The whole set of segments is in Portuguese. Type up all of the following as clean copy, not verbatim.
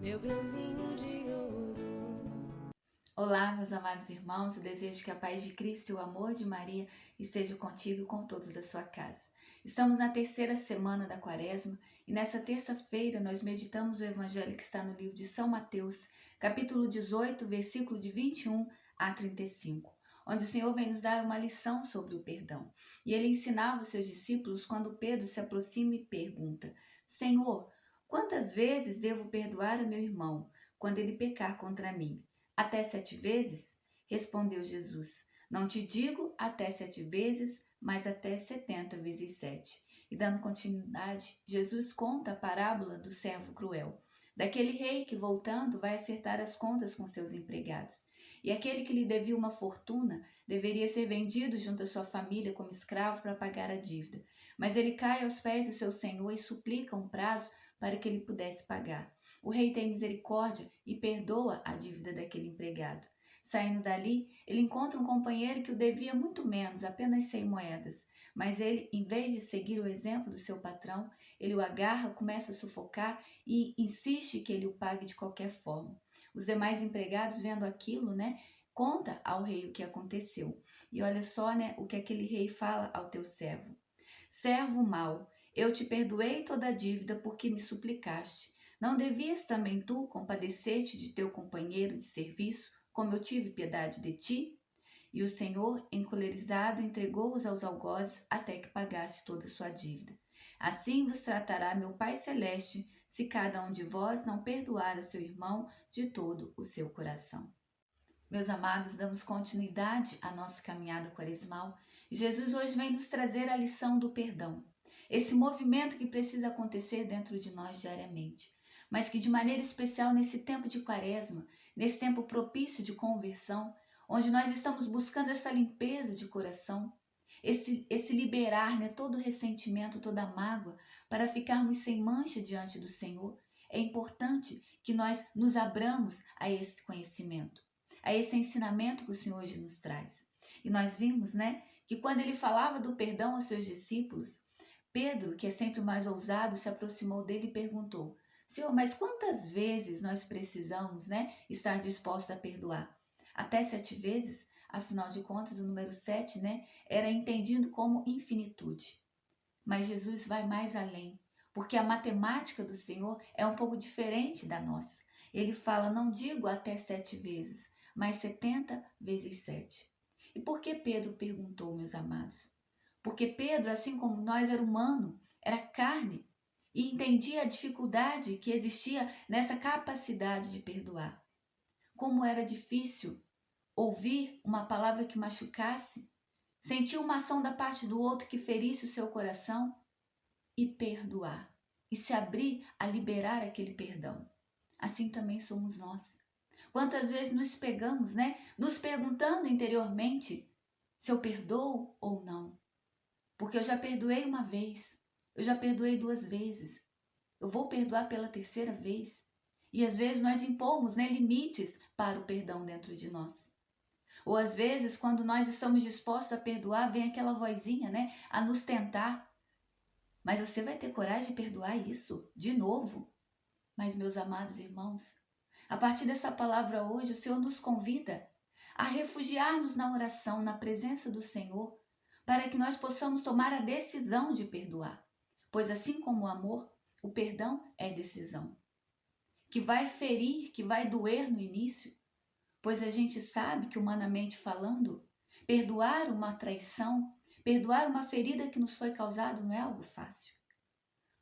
meu grãozinho de ouro. Olá, meus amados irmãos, eu desejo que a paz de Cristo e o amor de Maria estejam contigo e com todos da sua casa. Estamos na terceira semana da Quaresma e nessa terça-feira nós meditamos o evangelho que está no livro de São Mateus, capítulo 18, versículo de 21 a 35, onde o Senhor vem nos dar uma lição sobre o perdão. E ele ensinava os seus discípulos quando Pedro se aproxima e pergunta: Senhor, quantas vezes devo perdoar a meu irmão quando ele pecar contra mim? Até 7 vezes? Respondeu Jesus. Não te digo até 7 vezes, mas até 70 vezes 7. E dando continuidade, Jesus conta a parábola do servo cruel, daquele rei que, voltando, vai acertar as contas com seus empregados. E aquele que lhe devia uma fortuna deveria ser vendido junto à sua família como escravo para pagar a dívida. Mas ele cai aos pés do seu senhor e suplica um prazo para que ele pudesse pagar. O rei tem misericórdia e perdoa a dívida daquele empregado. Saindo dali, ele encontra um companheiro que o devia muito menos, apenas 100 moedas. Mas ele, em vez de seguir o exemplo do seu patrão, ele o agarra, começa a sufocar e insiste que ele o pague de qualquer forma. Os demais empregados, vendo aquilo, conta ao rei o que aconteceu. E olha só, o que aquele rei fala ao teu servo. Servo mau, eu te perdoei toda a dívida porque me suplicaste. Não devias também tu compadecer-te de teu companheiro de serviço, como eu tive piedade de ti? E o Senhor, encolerizado, entregou-os aos algozes até que pagasse toda a sua dívida. Assim vos tratará meu Pai Celeste, se cada um de vós não perdoar a seu irmão de todo o seu coração. Meus amados, damos continuidade à nossa caminhada quaresmal e Jesus hoje vem nos trazer a lição do perdão. Esse movimento que precisa acontecer dentro de nós diariamente, mas que de maneira especial nesse tempo de quaresma, nesse tempo propício de conversão, onde nós estamos buscando essa limpeza de coração, esse liberar todo o ressentimento, toda a mágoa, para ficarmos sem mancha diante do Senhor, é importante que nós nos abramos a esse conhecimento, a esse ensinamento que o Senhor hoje nos traz. E nós vimos, que quando ele falava do perdão aos seus discípulos, Pedro, que é sempre mais ousado, se aproximou dele e perguntou: Senhor, mas quantas vezes nós precisamos, estar dispostos a perdoar? Até 7 vezes? Afinal de contas, o número 7, era entendido como infinitude. Mas Jesus vai mais além, porque a matemática do Senhor é um pouco diferente da nossa. Ele fala, não digo até 7 vezes, mas 70 vezes 7. E por que Pedro perguntou, meus amados? Porque Pedro, assim como nós, era humano, era carne, e entendia a dificuldade que existia nessa capacidade de perdoar. Como era difícil ouvir uma palavra que machucasse, sentir uma ação da parte do outro que ferisse o seu coração e perdoar, e se abrir a liberar aquele perdão. Assim também somos nós. Quantas vezes nos pegamos, nos perguntando interiormente se eu perdoo ou não? Porque eu já perdoei uma vez, eu já perdoei 2 vezes, eu vou perdoar pela terceira vez. E às vezes nós impomos, limites para o perdão dentro de nós. Ou às vezes, quando nós estamos dispostos a perdoar, vem aquela vozinha, a nos tentar. Mas você vai ter coragem de perdoar isso de novo? Mas, meus amados irmãos, a partir dessa palavra hoje, o Senhor nos convida a refugiar-nos na oração, na presença do Senhor, para que nós possamos tomar a decisão de perdoar. Pois assim como o amor, o perdão é decisão. Que vai ferir, que vai doer no início, pois a gente sabe que, humanamente falando, perdoar uma traição, perdoar uma ferida que nos foi causada não é algo fácil.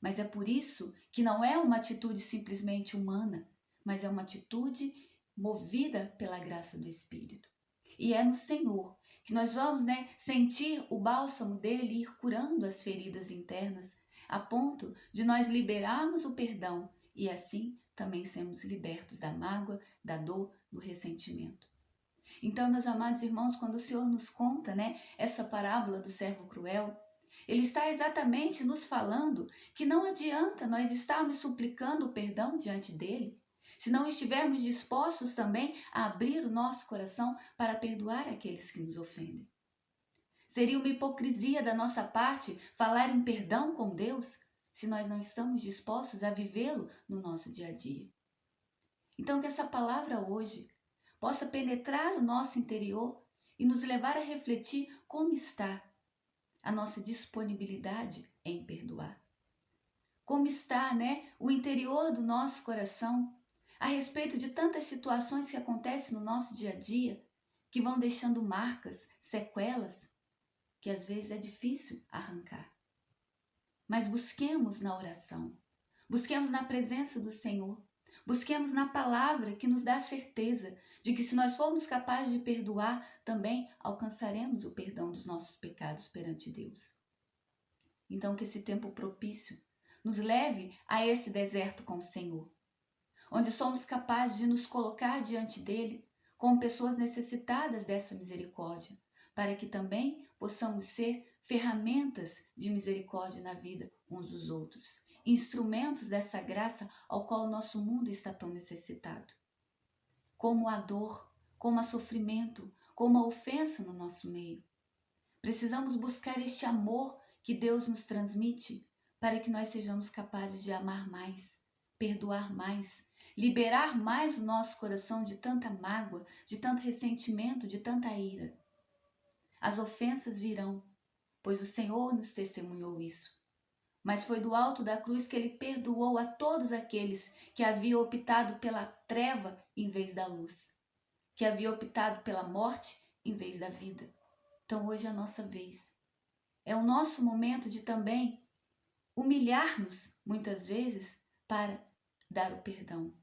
Mas é por isso que não é uma atitude simplesmente humana, mas é uma atitude movida pela graça do Espírito. E é no Senhor que nós vamos, sentir o bálsamo dele ir curando as feridas internas, a ponto de nós liberarmos o perdão e assim também sermos libertos da mágoa, da dor, do ressentimento. Então, meus amados irmãos, quando o Senhor nos conta, essa parábola do servo cruel, ele está exatamente nos falando que não adianta nós estarmos suplicando o perdão diante dele, se não estivermos dispostos também a abrir o nosso coração para perdoar aqueles que nos ofendem. Seria uma hipocrisia da nossa parte falar em perdão com Deus, se nós não estamos dispostos a vivê-lo no nosso dia a dia. Então, que essa palavra hoje possa penetrar o nosso interior e nos levar a refletir como está a nossa disponibilidade em perdoar. Como está, o interior do nosso coração a respeito de tantas situações que acontecem no nosso dia a dia, que vão deixando marcas, sequelas, que às vezes é difícil arrancar. Mas busquemos na oração, busquemos na presença do Senhor, busquemos na palavra que nos dá a certeza de que se nós formos capazes de perdoar, também alcançaremos o perdão dos nossos pecados perante Deus. Então que esse tempo propício nos leve a esse deserto com o Senhor, onde somos capazes de nos colocar diante dele como pessoas necessitadas dessa misericórdia, para que também possamos ser ferramentas de misericórdia na vida uns dos outros, instrumentos dessa graça ao qual o nosso mundo está tão necessitado. Como a dor, como o sofrimento, como a ofensa no nosso meio. Precisamos buscar este amor que Deus nos transmite para que nós sejamos capazes de amar mais, perdoar mais, liberar mais o nosso coração de tanta mágoa, de tanto ressentimento, de tanta ira. As ofensas virão, pois o Senhor nos testemunhou isso. Mas foi do alto da cruz que ele perdoou a todos aqueles que haviam optado pela treva em vez da luz, que haviam optado pela morte em vez da vida. Então hoje é a nossa vez. É o nosso momento de também humilhar-nos, muitas vezes, para dar o perdão,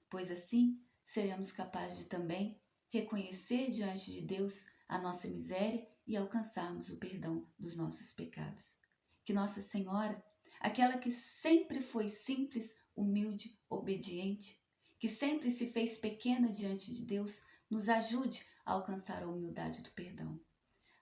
pois assim seremos capazes de também reconhecer diante de Deus a nossa miséria e alcançarmos o perdão dos nossos pecados. Que Nossa Senhora, aquela que sempre foi simples, humilde, obediente, que sempre se fez pequena diante de Deus, nos ajude a alcançar a humildade do perdão.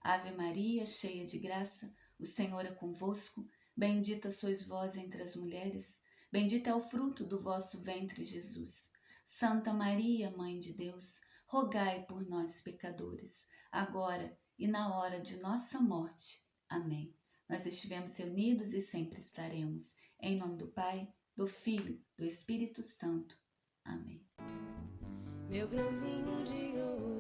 Ave Maria, cheia de graça, o Senhor é convosco, bendita sois vós entre as mulheres, bendito é o fruto do vosso ventre, Jesus. Santa Maria, Mãe de Deus, rogai por nós, pecadores, agora e na hora de nossa morte. Amém. Nós estivemos reunidos e sempre estaremos. Em nome do Pai, do Filho, do Espírito Santo. Amém. Meu grãozinho de ouro.